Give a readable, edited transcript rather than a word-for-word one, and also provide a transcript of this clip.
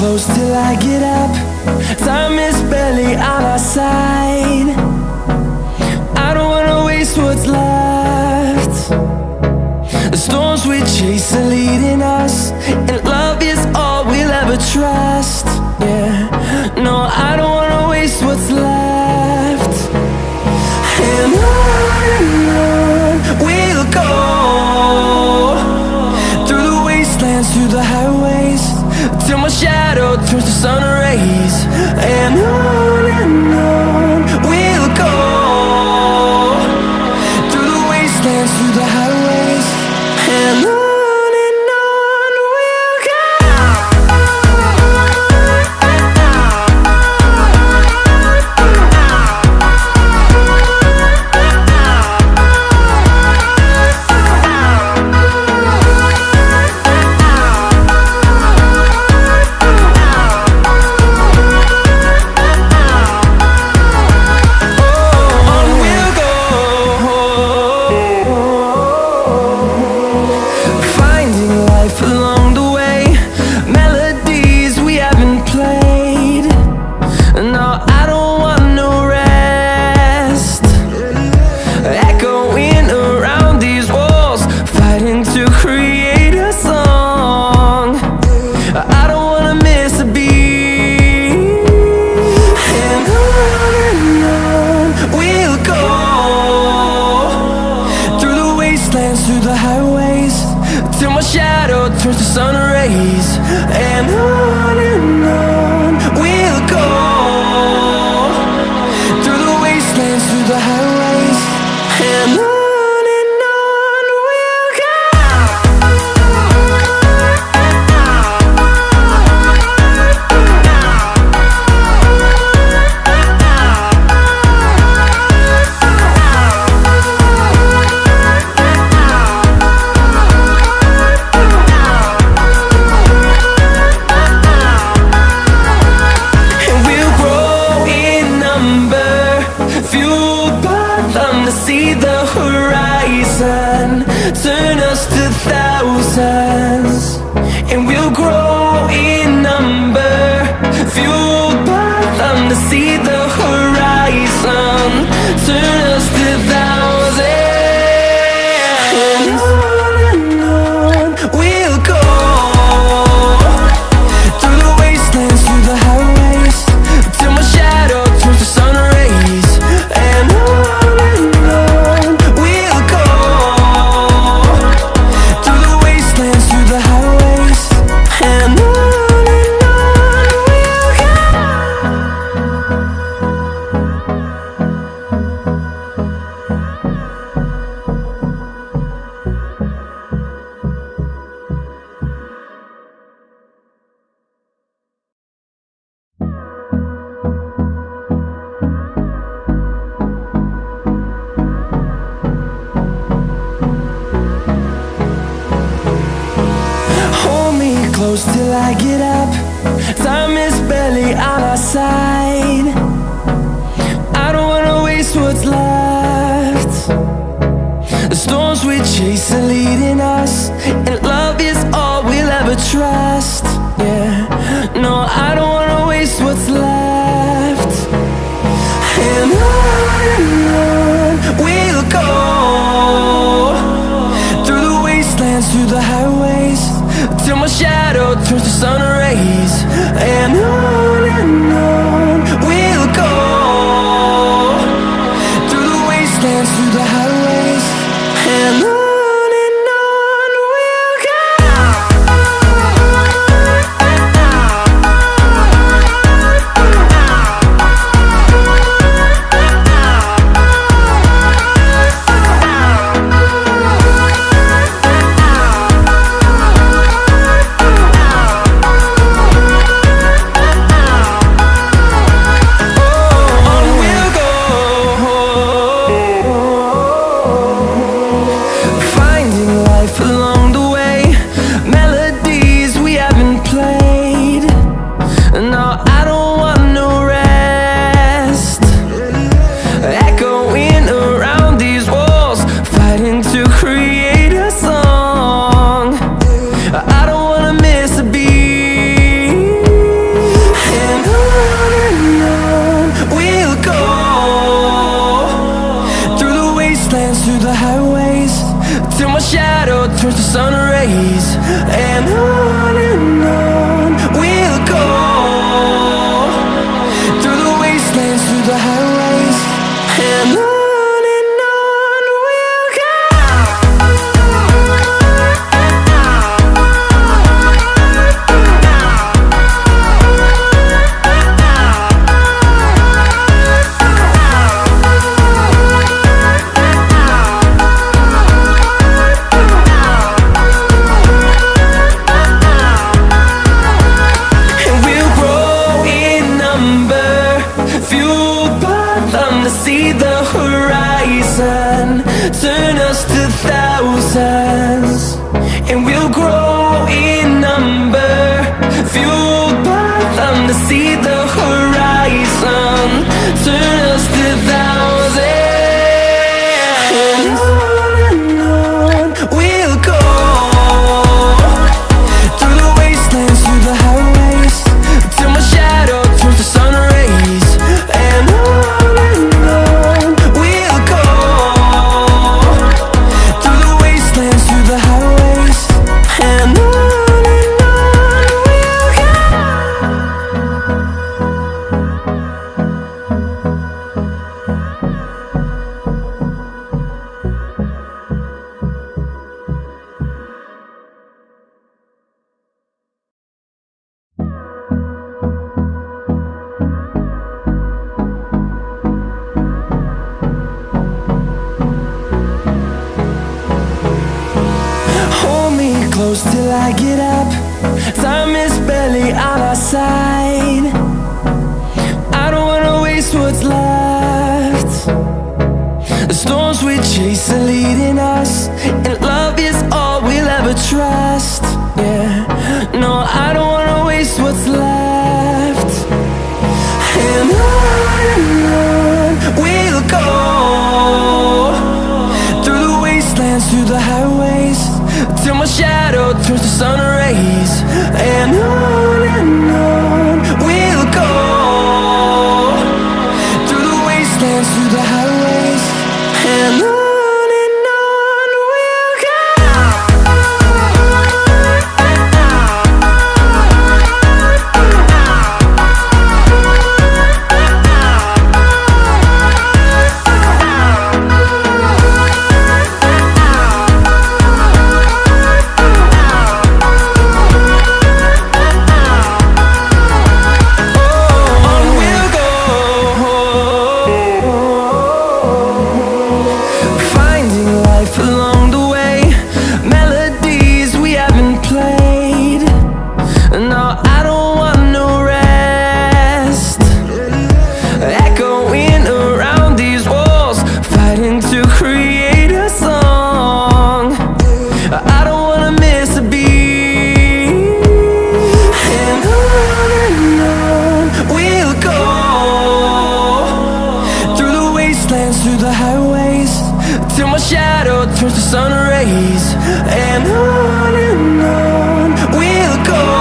close till I get up. Time is barely on our side. I don't wanna waste what's left. The storms we chase are leading us, and love is all we'll ever trust. Yeah, no, I don't wanna waste what's left. And on we'll go, through the wastelands, through the highways, till my shadow turns to sun rays. And on we'll go, through the wastelands, through the highways, and on we'll go. Through the highways, till my shadow turns to sun rays. And on we'll go, through the wastelands, through the highways, and on we'll go. See the horizon, turn us to thousands, and we'll grow in number, fueled by them. To see the horizon, turn us to thousands, and on we'll go, through the wastelands, through the highways, till my shadow turns to sun rays. And close till I get up. Time is barely on our side. I don't wanna waste what's left. The storms we chase are leading us, and love is all we'll ever trust. Yeah, no, I don't wanna waste what's left. And on we'll go, through the wastelands, through the highways, till my shadow turns to sun rays. And on we'll go, through the wastelands, through the highways, and on sun rays. And on we'll go, through the wastelands, through the highways. And on we'll go. See the horizon, turn us to thousands, and we'll grow in number, fueled by them to see the horizon, turn us to thousands, and on we'll go, through the wastelands, through the highways, till my shadow turns to sun rays. And close till I get up. Time is barely on our side. I don't wanna waste what's left. The storms we chase are leading us, and love is all we'll ever trust. Yeah, no, I don't wanna waste what's left. And on we'll go, through the wastelands, through the highways, till my shadow turns to sun rays. And on we'll go, through the wastelands, through the highways. And on we'll go. Through the highways, till my shadow turns to sun rays. And on we'll go.